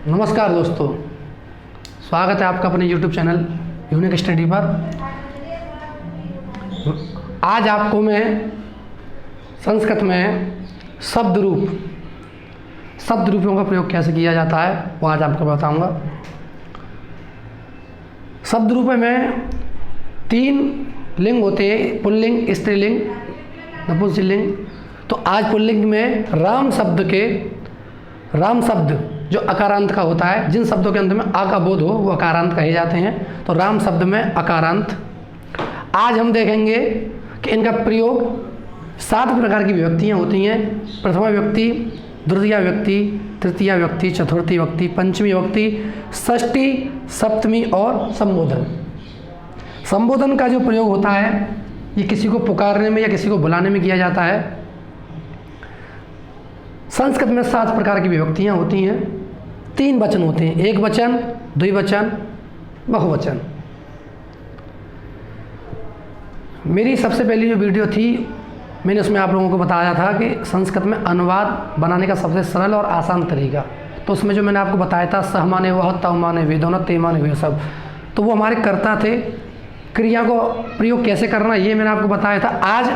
नमस्कार दोस्तों, स्वागत है आपका अपने YouTube चैनल यूनिक स्टडी पर। आज आपको मैं संस्कृत में शब्द रूपों का प्रयोग कैसे किया जाता है वो आज आपको बताऊंगा। शब्द रूप में 3 लिंग होते हैं, पुल्लिंग, स्त्रीलिंग, नपुंसकलिंग। तो आज पुल्लिंग में राम शब्द जो अकारांत का होता है, जिन शब्दों के अंत में आ का बोध हो वो अकारांत कहे जाते हैं। तो राम शब्द में अकारांत। आज हम देखेंगे कि इनका प्रयोग 7 प्रकार की विभक्तियाँ होती हैं। प्रथमा विभक्ति, द्वितीया विभक्ति, तृतीया विभक्ति, चतुर्थी विभक्ति, पंचमी विभक्ति, षष्ठी, सप्तमी और संबोधन। संबोधन का जो प्रयोग होता है ये किसी को पुकारने में या किसी को बुलाने में किया जाता है। संस्कृत में 7 प्रकार की विभक्तियाँ होती हैं। 3 वचन होते हैं, एक वचन, द्विवचन, बहुवचन। मेरी सबसे पहली जो वीडियो थी मैंने उसमें आप लोगों को बताया था कि संस्कृत में अनुवाद बनाने का सबसे सरल और आसान तरीका। तो उसमें जो मैंने आपको बताया था सह माने वह, तव माने वे, दोनों ते माने वे सब, तो वो हमारे कर्ता थे। क्रिया को प्रयोग कैसे करना ये मैंने आपको बताया था। आज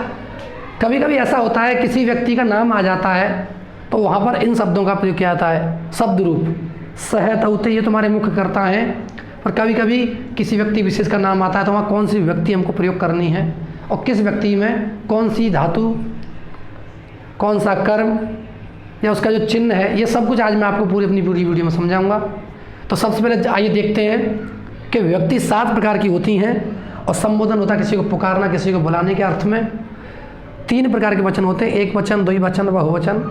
कभी कभी ऐसा होता है किसी व्यक्ति का नाम आ जाता है तो वहाँ पर इन शब्दों का प्रयोग किया जाता है। शब्द रूप सह, तौते ये तुम्हारे मुख्य कर्ता हैं, पर कभी कभी किसी व्यक्ति विशेष का नाम आता है तो वहाँ कौन सी व्यक्ति हमको प्रयोग करनी है और किस व्यक्ति में कौन सी धातु, कौन सा कर्म या उसका जो चिन्ह है, ये सब कुछ आज मैं आपको पूरी वीडियो में समझाऊंगा। तो सबसे पहले आइए देखते हैं कि व्यक्ति 7 प्रकार की होती हैं और संबोधन होता है किसी को पुकारना, किसी को बुलाने के अर्थ में। 3 प्रकार के वचन होते हैं, एक वचन, द्विवचन, बहुवचन।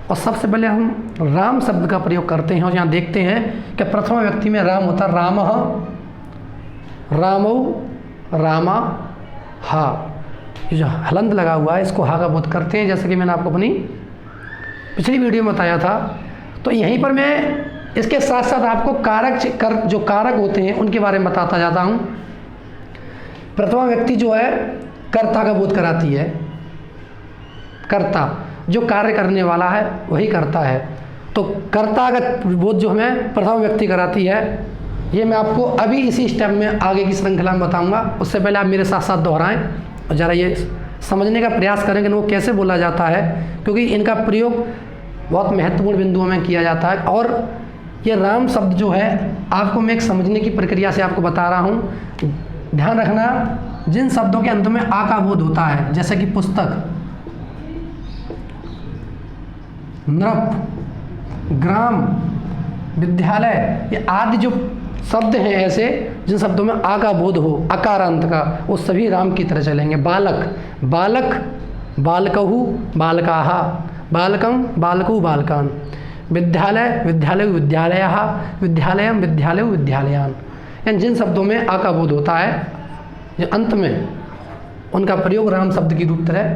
और सबसे पहले हम राम शब्द का प्रयोग करते हैं और यहाँ देखते हैं कि प्रथम व्यक्ति में राम होता है। रामः, रामौ, रामा, हा। ये जो हलंत लगा हुआ है इसको हा का बोध करते हैं, जैसे कि मैंने आपको अपनी पिछली वीडियो में बताया था। तो यहीं पर मैं इसके साथ साथ आपको जो कारक होते हैं उनके बारे में बताता जाता हूँ। प्रथमा व्यक्ति जो है कर्ता का बोध कराती है। कर्ता जो कार्य करने वाला है वही करता है। तो कर्ता का बोध जो हमें प्रथम व्यक्ति कराती है, ये मैं आपको अभी इसी स्टेप में आगे की श्रृंखला में बताऊंगा। उससे पहले आप मेरे साथ साथ दोहराएं और ज़रा ये समझने का प्रयास करें कि वो कैसे बोला जाता है, क्योंकि इनका प्रयोग बहुत महत्वपूर्ण बिंदुओं में किया जाता है। और ये राम शब्द जो है आपको मैं एक समझने की प्रक्रिया से आपको बता रहा हूँ। ध्यान रखना, जिन शब्दों के अंत में आ का बोध होता है, जैसे कि पुस्तक, नृप, ग्राम, विद्यालय, ये आदि जो शब्द हैं ऐसे जिन शब्दों में आ का बोध हो, अकारांत का, वो सभी राम की तरह चलेंगे। बालक, बालक, बालकहु, बालकाहा, बालकम, बालकु, बालकान। विद्यालय, विद्यालय, विद्यालयः, विद्यालयम, विद्यालय, विद्यालयान। यानी जिन शब्दों में आ का बोध होता है जो अंत में, उनका प्रयोग राम शब्द की रूप तरह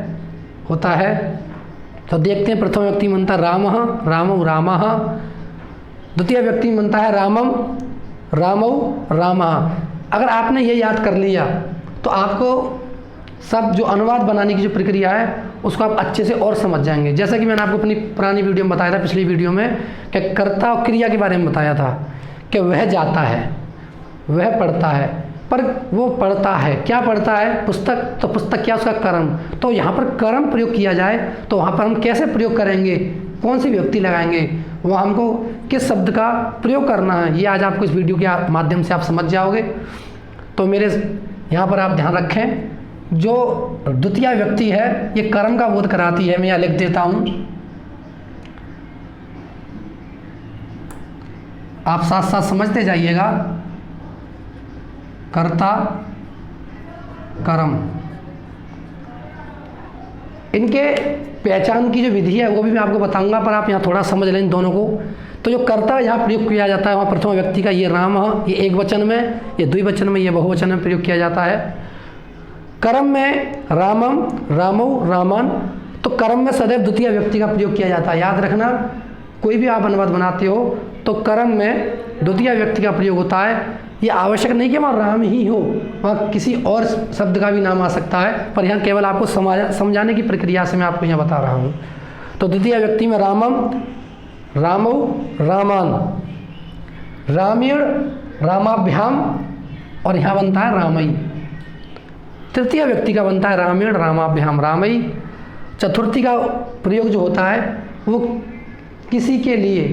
होता है। तो देखते हैं, प्रथम व्यक्ति बनता है रामः, रामौ, रामः। द्वितीय व्यक्ति बनता है रामम, रामौ, रामः। अगर आपने ये याद कर लिया तो आपको सब जो अनुवाद बनाने की जो प्रक्रिया है उसको आप अच्छे से और समझ जाएंगे। जैसा कि मैंने आपको अपनी पुरानी वीडियो में बताया था, पिछली वीडियो में, कि कर्ता और क्रिया के बारे में बताया था कि वह जाता है, वह पढ़ता है। पर वो पढ़ता है, क्या पढ़ता है? पुस्तक। तो पुस्तक क्या? उसका कर्म। तो यहाँ पर कर्म प्रयोग किया जाए तो वहाँ पर हम कैसे प्रयोग करेंगे, कौन सी विभक्ति लगाएंगे, वह हमको किस शब्द का प्रयोग करना है, ये आज आपको इस वीडियो के माध्यम से आप समझ जाओगे। तो मेरे यहाँ पर आप ध्यान रखें, जो द्वितीय व्यक्ति है ये कर्म का बोध कराती है। मैं यहाँ लिख देता हूँ, आप साथ साथ समझते जाइएगा। कर्ता, कर्म, इनके पहचान की जो विधि है वो भी मैं आपको बताऊंगा, पर आप यहाँ थोड़ा समझ लें इन दोनों को। तो जो कर्ता यहाँ प्रयोग किया जाता है वहाँ प्रथम व्यक्ति का ये राम, ये एक वचन में, ये द्विवचन में, ये बहुवचन में प्रयोग किया जाता है। कर्म में रामम, रामौ, रामान। तो कर्म में सदैव द्वितीय व्यक्ति का प्रयोग किया जाता है। याद रखना, कोई भी आप अनुवाद बनाते हो तो कर्म में द्वितीय व्यक्ति का प्रयोग होता है। ये आवश्यक नहीं कि वहाँ राम ही हो, वहाँ किसी और शब्द का भी नाम आ सकता है, पर यहाँ केवल आपको समझाने की प्रक्रिया से मैं आपको यहाँ बता रहा हूँ। तो द्वितीय व्यक्ति में रामम, रामौ, रामान, रामेण, रामाभ्याम, और यहाँ बनता है रामई। तृतीय व्यक्ति का बनता है रामेण, रामाभ्याम, रामई। चतुर्थी का प्रयोग जो होता है वो किसी के लिए,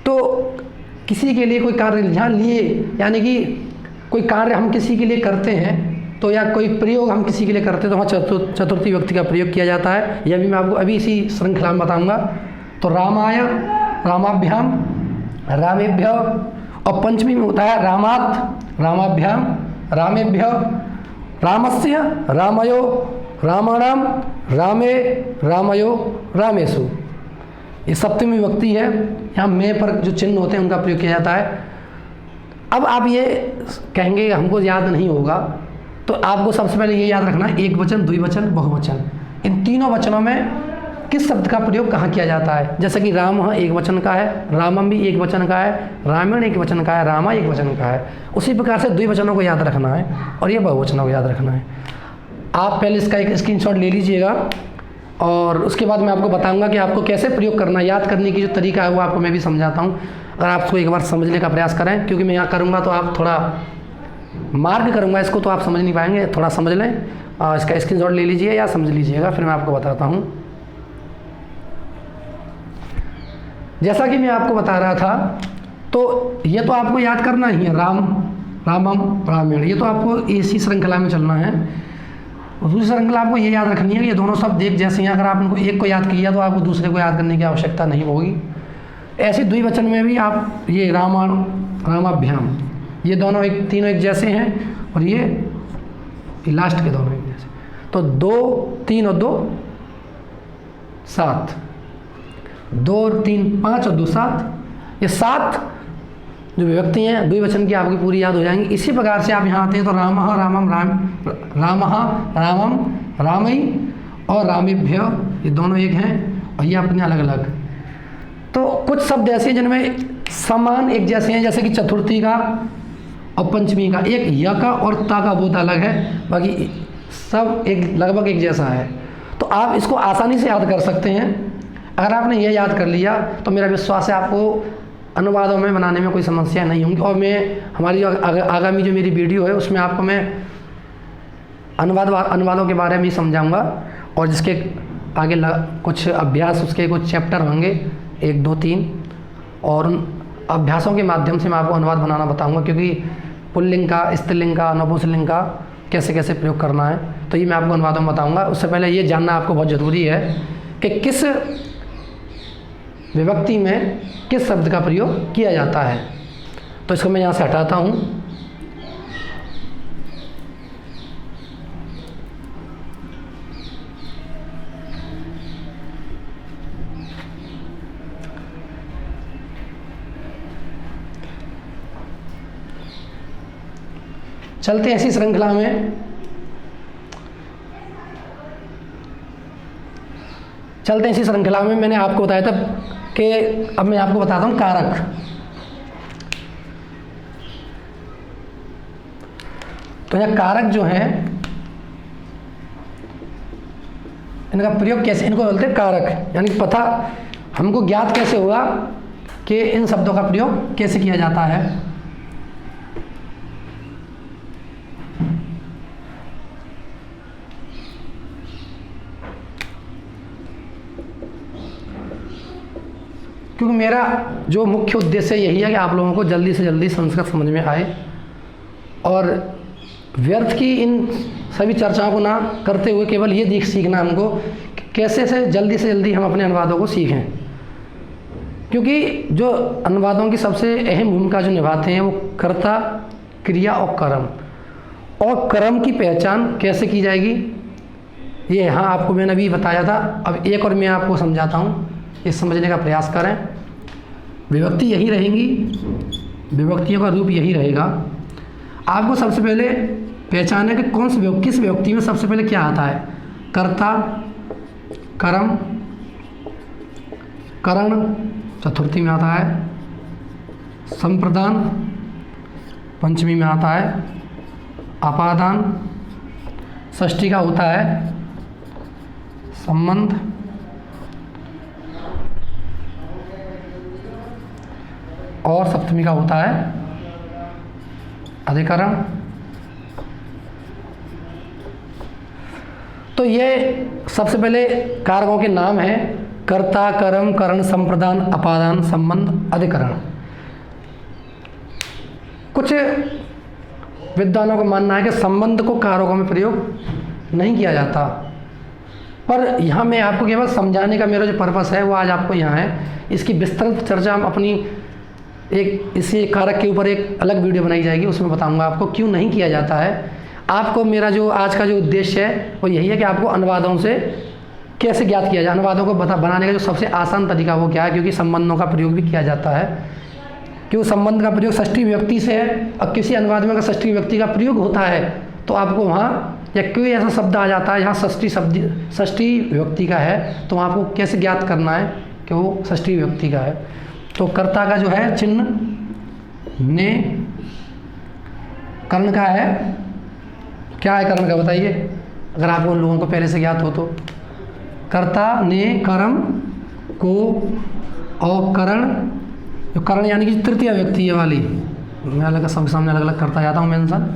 तो किसी के लिए कोई कार्य, जहाँ लिए यानी कि कोई कार्य हम किसी के लिए करते हैं, तो या कोई प्रयोग हम किसी के लिए करते हैं तो वहाँ चतुर्थी व्यक्ति का प्रयोग किया जाता है। यह भी मैं आपको अभी इसी श्रृंखला में बताऊंगा। तो रामाय, रामाभ्याम, रामेभ्य, और पंचमी में होता है रामात, रामाभ्याम, रामेभ्य, रामस्य, रामयो, रामाणाम, रामे, रामयो, रामेषु। ये सप्तमी विभक्ति है। यहाँ में पर जो चिन्ह होते हैं उनका प्रयोग किया जाता है। अब आप ये कहेंगे हमको याद नहीं होगा, तो आपको सबसे पहले ये याद रखना है एक वचन, द्विवचन, बहुवचन, इन तीनों वचनों में किस शब्द का प्रयोग कहाँ किया जाता है। जैसे कि राम एक वचन का है, रामम भी एक वचन का है, रामायण एक वचन का है, रामा एक वचन का है। उसी प्रकार से द्विवचनों को याद रखना है और ये बहुवचनों को याद रखना है। आप पहले इसका एक स्क्रीनशॉट ले लीजिएगा और उसके बाद मैं आपको बताऊंगा कि आपको कैसे प्रयोग करना है। याद करने की जो तरीका है वो आपको मैं भी समझाता हूँ। अगर आप इसको एक बार समझने का प्रयास करें, क्योंकि मैं यहाँ करूँगा तो आप थोड़ा मार्क करूँगा इसको, तो आप समझ नहीं पाएंगे। थोड़ा समझ लें, इसका स्क्रीनशॉट ले लीजिए या समझ लीजिएगा, फिर मैं आपको बताता हूँ। जैसा कि मैं आपको बता रहा था, तो ये तो आपको याद करना ही है, राम, रामम, रामायण, ये तो आपको इसी श्रृंखला में चलना है। दूसरी श्रृंखला आपको ये याद रखनी है कि ये दोनों शब्द एक जैसे हैं। अगर आप इनको एक को याद किया तो आपको दूसरे को याद करने की आवश्यकता नहीं होगी। ऐसे द्विवचन में भी आप ये रामायण, रामाभ्याम, ये दोनों एक, तीनों एक जैसे हैं, और ये लास्ट के दोनों एक जैसे। तो 2, 3 और 2 7, 2 और 3 5 और 2 7, ये 7 जो विभक्ति हैं द्विवचन की आपकी पूरी याद हो जाएंगी। इसी प्रकार से आप यहाँ आते हैं तो रामः, रामम, रामम, रामई और रामेभ्य, ये दोनों एक हैं और ये अपने अलग अलग। तो कुछ शब्द ऐसे हैं जिनमें समान एक जैसे हैं, जैसे कि चतुर्थी का और पंचमी का, एक य का और ता का बहुत अलग है, बाकी सब एक लगभग एक जैसा है। तो आप इसको आसानी से याद कर सकते हैं। अगर आपने ये याद कर लिया तो मेरा विश्वास है आपको अनुवादों में बनाने में कोई समस्या नहीं होंगी। और मैं हमारी जो आगामी जो मेरी वीडियो है उसमें आपको मैं अनुवादों के बारे में ही समझाऊंगा, और जिसके आगे कुछ अभ्यास, उसके कुछ चैप्टर होंगे 1, 2, 3, और उन अभ्यासों के माध्यम से मैं आपको अनुवाद बनाना बताऊंगा, क्योंकि पुल्लिंग का, स्त्रीलिंग का, नपुंसकलिंग का कैसे कैसे प्रयोग करना है, तो ये मैं आपको अनुवादों में बताऊंगा। उससे पहले ये जानना आपको बहुत ज़रूरी है कि किस विभक्ति में किस शब्द का प्रयोग किया जाता है। तो इसको मैं यहाँ से हटाता हूँ। चलते हैं ऐसी श्रृंखला में। मैंने आपको बताया था कि अब मैं आपको बताता हूँ कारक। तो यह कारक जो है, इनका प्रयोग कैसे, इनको बोलते हैं कारक, यानी पता हमको ज्ञात कैसे होगा कि इन शब्दों का प्रयोग कैसे किया जाता है। क्योंकि मेरा जो मुख्य उद्देश्य यही है कि आप लोगों को जल्दी से जल्दी संस्कृत समझ में आए और व्यर्थ की इन सभी चर्चाओं को ना करते हुए केवल ये सीखना हमको कैसे से जल्दी हम अपने अनुवादों को सीखें। क्योंकि जो अनुवादों की सबसे अहम भूमिका जो निभाते हैं वो कर्ता, क्रिया और कर्म, और कर्म की पहचान कैसे की जाएगी ये यहाँ आपको मैंने अभी बताया था। अब एक और मैं आपको समझाता हूँ, ये समझने का प्रयास करें। विभक्ति यही रहेंगी, विभक्तियों का रूप यही रहेगा। आपको सबसे पहले पहचान है कि किस विभक्ति में सबसे पहले क्या आता है। कर्ता, कर्म, करण चतुर्थी में आता है, संप्रदान पंचमी में आता है, अपादान षष्ठी का होता है, संबंध और सप्तमी का होता है अधिकरण। तो ये सबसे पहले कारकों के नाम हैं कर्ता, कर्म, करण, संप्रदान, अपादान, संबंध, अधिकरण। कुछ विद्वानों का मानना है कि संबंध को कारकों में प्रयोग नहीं किया जाता, पर यहाँ मैं आपको केवल समझाने का मेरा जो पर्पस है वो आज आपको यहाँ है। इसकी विस्तृत चर्चा हम अपनी इसी कारक के ऊपर एक अलग वीडियो बनाई जाएगी, उसमें बताऊंगा आपको क्यों नहीं किया जाता है। आपको मेरा जो आज का जो उद्देश्य है वो यही है कि आपको अनुवादों से कैसे ज्ञात किया जाए, अनुवादों को बनाने का जो सबसे आसान तरीका वो क्या है, क्योंकि संबंधों का प्रयोग भी किया जाता है। क्यों संबंध का प्रयोग षष्ठी विभक्ति से है, और किसी अनुवाद में अगर षष्ठी विभक्ति का प्रयोग होता है तो आपको वहाँ या कोई ऐसा शब्द आ जाता है यहाँ षष्ठी विभक्ति का है, तो आपको कैसे ज्ञात करना है कि वो षष्ठी विभक्ति का है। तो कर्ता का जो है चिन्ह ने, कर्ण का है, क्या है कर्ण का बताइए, अगर आप उन लोगों को पहले से ज्ञात हो तो। कर्ता ने कर्म को, और करण, जो करण यानी कि तृतीय व्यक्ति है वाली, मैं अलग सबके सामने अलग अलग करता जाता हूँ मेंशन।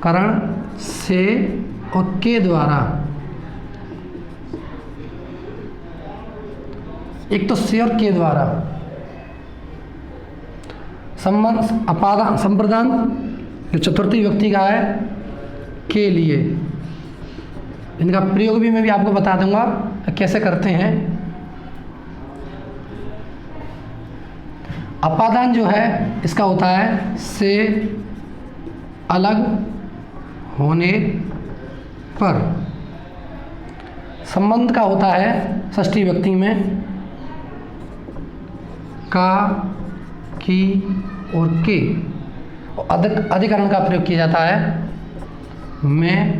करण से और के द्वारा, एक तो से और के द्वारा संबंध, अपादान, संप्रदान जो चतुर्थी व्यक्ति का है के लिए, इनका प्रयोग भी मैं भी आपको बता दूंगा कैसे करते हैं। अपादान जो है इसका होता है से अलग होने पर। संबंध का होता है षष्ठी व्यक्ति में का, की और के। अधिकरण का प्रयोग किया जाता है में,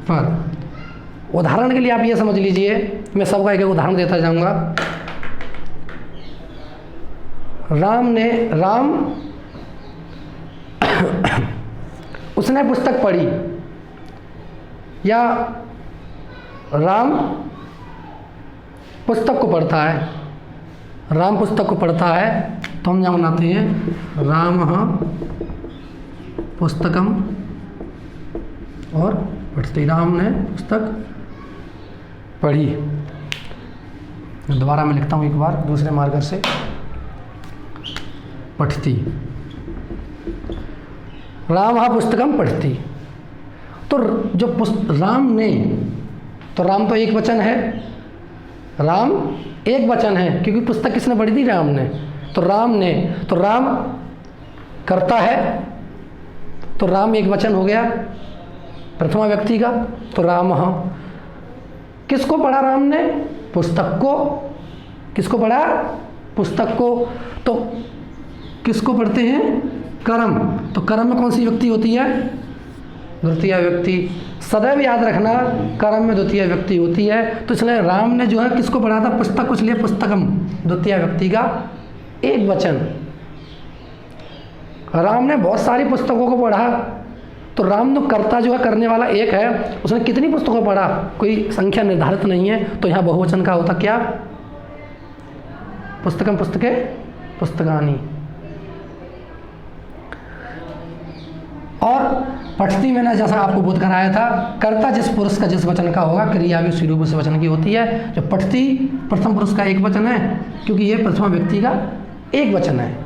पर। उदाहरण के लिए आप ये समझ लीजिए, मैं सबका एक उदाहरण देता जाऊंगा। राम उसने पुस्तक पढ़ी, या राम पुस्तक को पढ़ता है, राम पुस्तक को पढ़ता है, तो हम यहाँ बनाते हैं राम पुस्तकम और पढ़ती। राम ने पुस्तक पढ़ी। दोबारा मैं लिखता हूँ एक बार दूसरे मार्कर से, पढ़ती। राम पुस्तकम पढ़ती। तो जो राम ने, तो राम तो एक वचन है, राम एक वचन है क्योंकि पुस्तक किसने पढ़ी थी, राम ने। तो राम ने, तो राम करता है, तो राम एक वचन हो गया प्रथमा व्यक्ति का। तो राम किसको पढ़ा राम ने, पुस्तक को। किसको पढ़ा, पुस्तक को। तो किसको पढ़ते हैं, कर्म। तो कर्म में कौन सी व्यक्ति होती है, द्वितीय व्यक्ति। सदैव याद रखना कर्म में द्वितीय व्यक्ति होती है। तो इसलिए राम ने जो है किसको पढ़ा था, पुस्तक को, इसलिए पुस्तकम द्वितीय व्यक्ति का एक वचन। राम ने बहुत सारी पुस्तकों को पढ़ा, तो राम तो कर्ता जो है, करने वाला एक है, उसने कितनी पुस्तकों पढ़ा कोई संख्या निर्धारित नहीं है। तो यहाँ बहुवचन का होता क्या, पुस्तकम पुस्तके पुस्तकानी। और पठती मैंने जैसा आपको बोध कराया था, कर्ता जिस पुरुष का जिस वचन का होगा, क्रिया भी उसी रूप उस वचन की होती है। जो पठती प्रथम पुरुष का एक वचन है क्योंकि ये प्रथमा व्यक्ति का एक वचन है।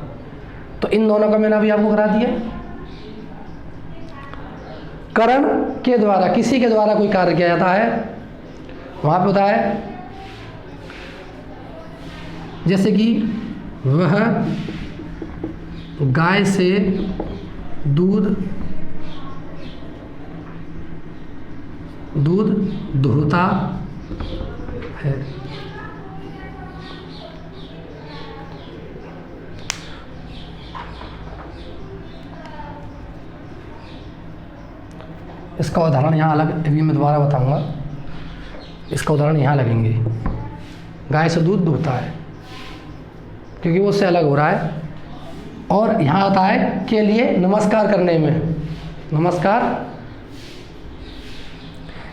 तो इन दोनों का मैंने अभी आपको करा दिया। करण के द्वारा, किसी के द्वारा कोई कार्य किया जाता है, वहां पे होता है जैसे कि वह गाय से दूध दुहता है। इसका उदाहरण यहाँ अलग, अभी मैं दोबारा बताऊंगा। इसका उदाहरण यहाँ लगेंगे, गाय से दूध दुहता है क्योंकि वो उससे अलग हो रहा है। और यहाँ आता है के लिए, नमस्कार करने में। नमस्कार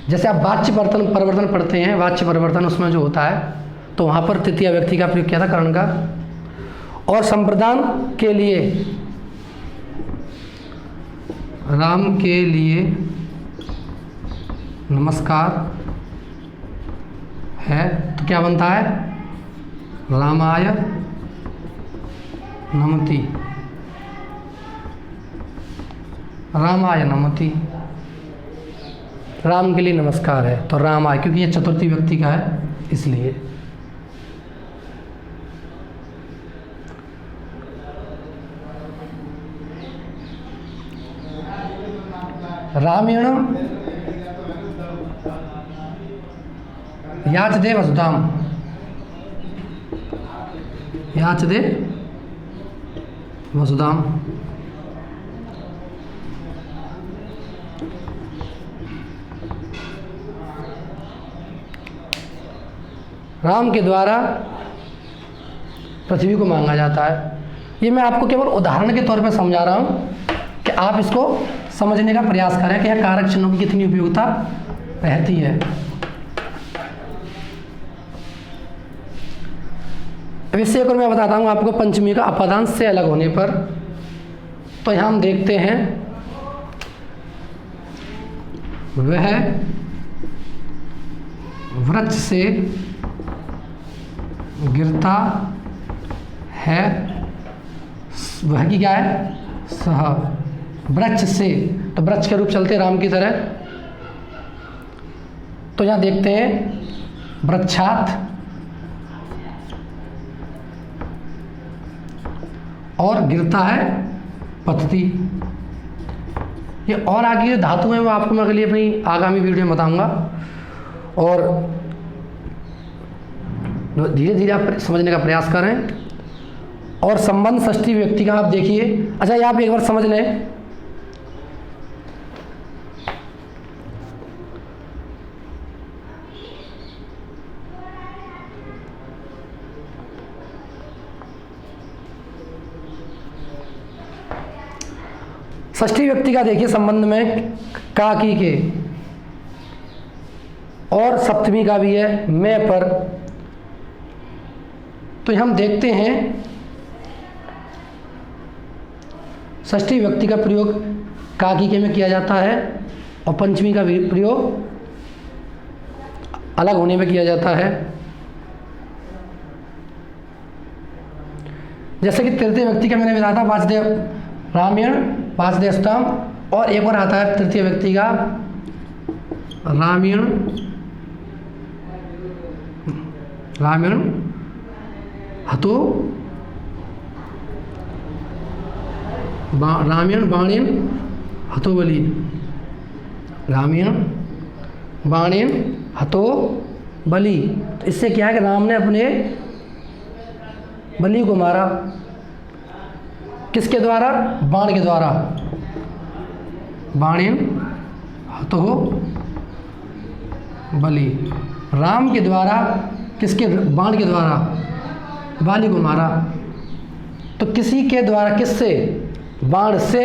जैसे आप वाच्य परिवर्तन पढ़ते हैं, वाच्य परिवर्तन उसमें जो होता है तो वहाँ पर तृतीय व्यक्ति का प्रयोग किया था करण का। और संप्रदान के लिए, राम के लिए नमस्कार है, तो क्या बनता है? रामाय नमति, रामाय नमति। राम के लिए नमस्कार है तो रामाय, क्योंकि ये चतुर्थी व्यक्ति का है इसलिए। रामेण याचदे वसुधाम, याचदे वसुधाम। राम के द्वारा पृथ्वी को मांगा जाता है। ये मैं आपको केवल उदाहरण के तौर पर समझा रहा हूँ कि आप इसको समझने का प्रयास करें कि यह कारक चिन्हों की कितनी उपयोगिता रहती है। अब इससे एक और मैं बताता हूँ आपको पंचमी का अपदांश से अलग होने पर। तो यहाँ हम देखते हैं वह वृक्ष से गिरता है, वह की क्या है? सह। वृक्ष से, तो वृक्ष के रूप चलते राम की तरह। तो यहाँ देखते हैं वृक्षात और गिरता है पतती। ये और आगे जो धातु है वो आपको मैं अगली अपनी आगामी वीडियो में बताऊंगा। और धीरे धीरे आप समझने का प्रयास करें। और संबंध षष्ठी व्यक्ति का आप देखिए। अच्छा, ये आप एक बार समझ लें। षष्ठी व्यक्ति का देखिए संबंध में का की के, और सप्तमी का भी है मैं पर। तो हम देखते हैं षष्ठी व्यक्ति का प्रयोग काकी के में किया जाता है और पंचमी का भी प्रयोग अलग होने में किया जाता है। जैसे कि तृतीय व्यक्ति का मैंने बताया था वासुदेव, रामायण वासुदेवस्तम, और एक और आता है तृतीय व्यक्ति का रामायण, रामायण हतो, रामायण बाणेन हतो बलि, रामायण बाणेन हतो बलि। तो इससे क्या है कि राम ने अपने बलि को मारा। किसके द्वारा? बाण के द्वारा। बाणेन हतो बलि, राम के द्वारा किसके? बाण के द्वारा बाली को मारा। तो किसी के द्वारा, किससे? बाण से,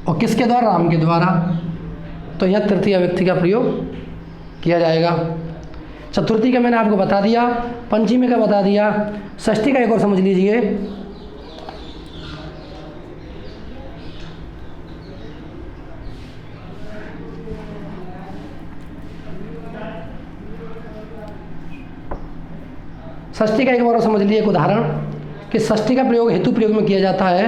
और किसके द्वारा? राम के द्वारा। तो यह तृतीय व्यक्ति का प्रयोग किया जाएगा। चतुर्थी का मैंने आपको बता दिया, पंचमी का बता दिया, षष्ठी का एक और समझ लीजिए। षष्ठी का एक बार समझ लीजिए, एक उदाहरण कि षष्ठी का प्रयोग हेतु प्रयोग में किया जाता है।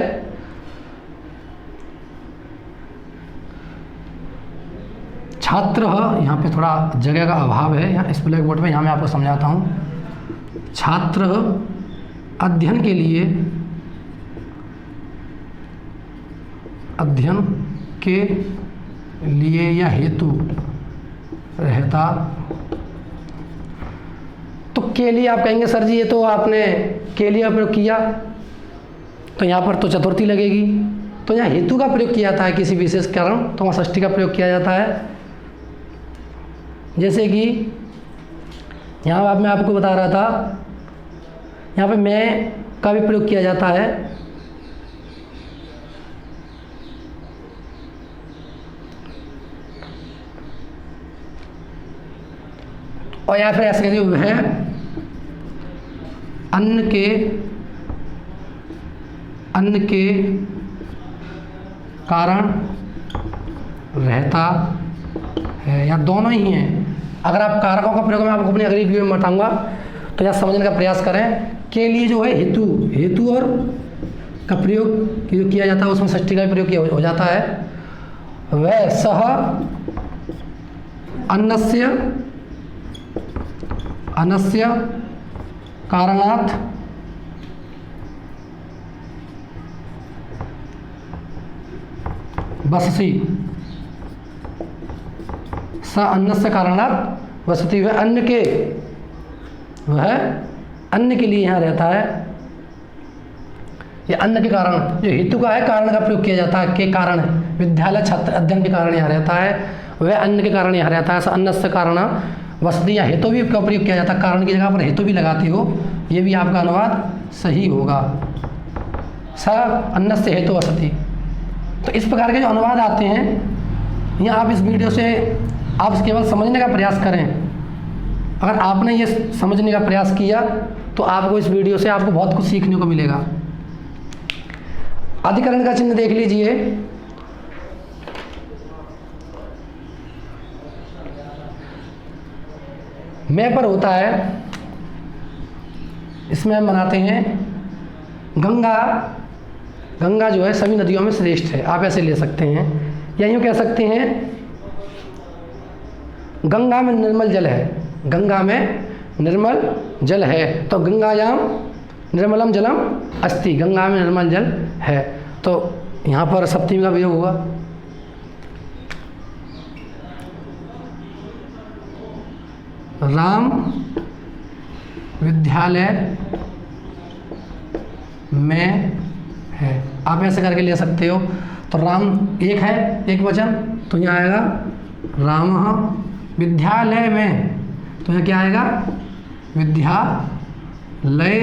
छात्र, यहाँ पे थोड़ा जगह का अभाव है यहाँ इस ब्लैक बोर्ड में, यहाँ मैं आपको समझाता हूँ। छात्र अध्ययन के लिए, अध्ययन के लिए या हेतु रहता। तो के लिए आप कहेंगे सर जी ये तो आपने के लिए प्रयोग किया, तो यहाँ पर तो चतुर्थी लगेगी। तो यहाँ हेतु का प्रयोग किया जाता है किसी विशेष कारण, तो वहाँ षष्ठी का प्रयोग किया जाता है। जैसे कि यहाँ मैं आपको बता रहा था, यहाँ पे मैं का भी प्रयोग किया जाता है। और या फिर ऐसे कहेंगे वह अन्न के कारण रहता है, या दोनों ही हैं। अगर आप कारकों का प्रयोग मैं आपको अपनी अगली वीडियो में बताऊंगा, तो यहाँ समझने का प्रयास करें। के लिए जो है हेतु और का प्रयोग जो किया जाता है उसमें षष्ठी का प्रयोग किया हो जाता है। वह सह अन्नस्य कारणात् वसति, स अन्नस्य कारणात् वसति, वह अन्न के लिए यहाँ रहता है। ये अन्न के कारण, जो हेतु का है कारण का प्रयोग किया जाता है, के कारण विद्यालय छात्र अध्ययन के कारण यहाँ रहता है, वह अन्न के कारण यहाँ रहता है। स अन्नस्य कारण वसति, या हेतु भी का प्रयोग किया जाता है, कारण की जगह पर हेतु भी लगाते हो, ये भी आपका अनुवाद सही होगा। स अन्नस्य हेतु वसति। तो इस प्रकार के जो अनुवाद आते हैं, यहाँ आप इस वीडियो से आप केवल समझने का प्रयास करें। अगर आपने ये समझने का प्रयास किया तो आपको इस वीडियो से आपको बहुत कुछ सीखने को मिलेगा। अधिकरण का चिन्ह देख लीजिए। मैं पर होता है, इसमें हम बनाते हैं गंगा जो है सभी नदियों में श्रेष्ठ है, आप ऐसे ले सकते हैं, या यूँ कह सकते हैं गंगा में निर्मल जल है, गंगा में निर्मल जल है, तो गंगायाम निर्मलम जलम अस्ति, गंगा में निर्मल जल है। तो यहाँ पर सप्तमी का प्रयोग हुआ। राम विद्यालय में है, आप ऐसे करके ले सकते हो। तो राम एक है, एक वचन, तो यहाँ आएगा राम विद्यालय में, तो यहाँ क्या आएगा विद्यालय,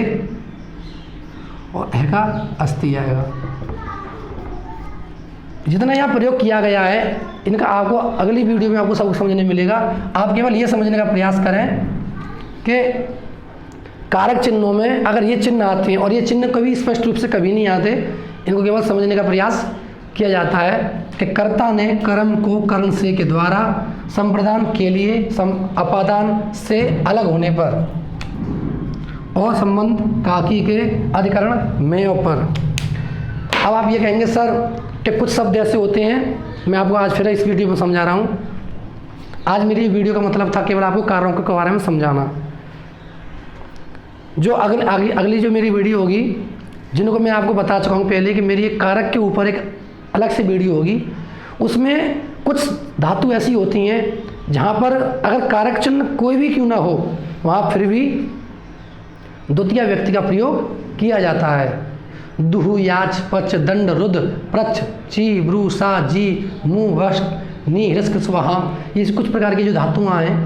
और है का अस्ति आएगा। जितना यहाँ प्रयोग किया गया है इनका आपको अगली वीडियो में आपको सब समझने मिलेगा। आप केवल ये समझने का प्रयास करें कि कारक चिन्हों में अगर ये चिन्ह आते हैं, और ये चिन्ह कभी स्पष्ट रूप से कभी नहीं आते, इनको केवल समझने का प्रयास किया जाता है कि कर्ता ने कर्म को कर्ण से के द्वारा संप्रदान के लिए अपादान से अलग होने पर और संबंध काकी के अधिकरण में पर। अब आप ये कहेंगे सर कि कुछ शब्द ऐसे होते हैं, मैं आपको आज फिर इस वीडियो में समझा रहा हूँ। आज मेरी वीडियो का मतलब था केवल आपको कारकों के बारे में समझाना। जो अगली जो मेरी वीडियो होगी, जिनको मैं आपको बता चुका हूँ पहले कि मेरी एक कारक के ऊपर एक अलग से वीडियो होगी, उसमें कुछ धातु ऐसी होती हैं जहाँ पर अगर कारक चिन्ह कोई भी क्यों ना हो, वहाँ फिर भी द्वितीय व्यक्ति का प्रयोग किया जाता है। दुहु, याच, पच, दंड, रुद्र, प्रच, ची, ब्रू, सा, जी, मुँह, वश, नी, हृस्क, स्वहाम, ये कुछ प्रकार की जो धातुआँ हैं,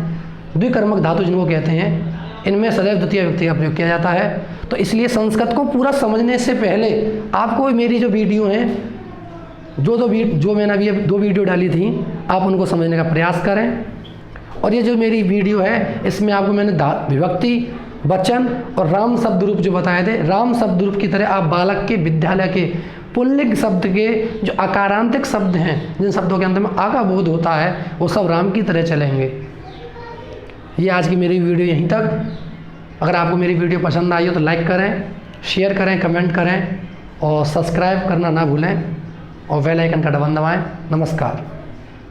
द्विकर्मक धातु जिनको कहते हैं, इनमें सदैव द्वितीय व्यक्ति का प्रयोग किया जाता है। तो इसलिए संस्कृत को पूरा समझने से पहले आपको मेरी जो वीडियो हैं, जो मैंने अभी 2 वीडियो डाली थी, आप उनको समझने का प्रयास करें। और ये जो मेरी वीडियो है इसमें आपको मैंने विभक्ति, वचन और राम शब्द रूप जो बताए थे, राम शब्द रूप की तरह आप बालक के विद्यालय के पुल्लिंग शब्द के जो आकारांतिक शब्द हैं, जिन शब्दों के अंत में आ का बोध होता है, वो सब राम की तरह चलेंगे। ये आज की मेरी वीडियो यहीं तक। अगर आपको मेरी वीडियो पसंद आई हो तो लाइक करें, शेयर करें, कमेंट करें और सब्सक्राइब करना ना भूलें और बेल आइकन का बटन दबाएं। नमस्कार।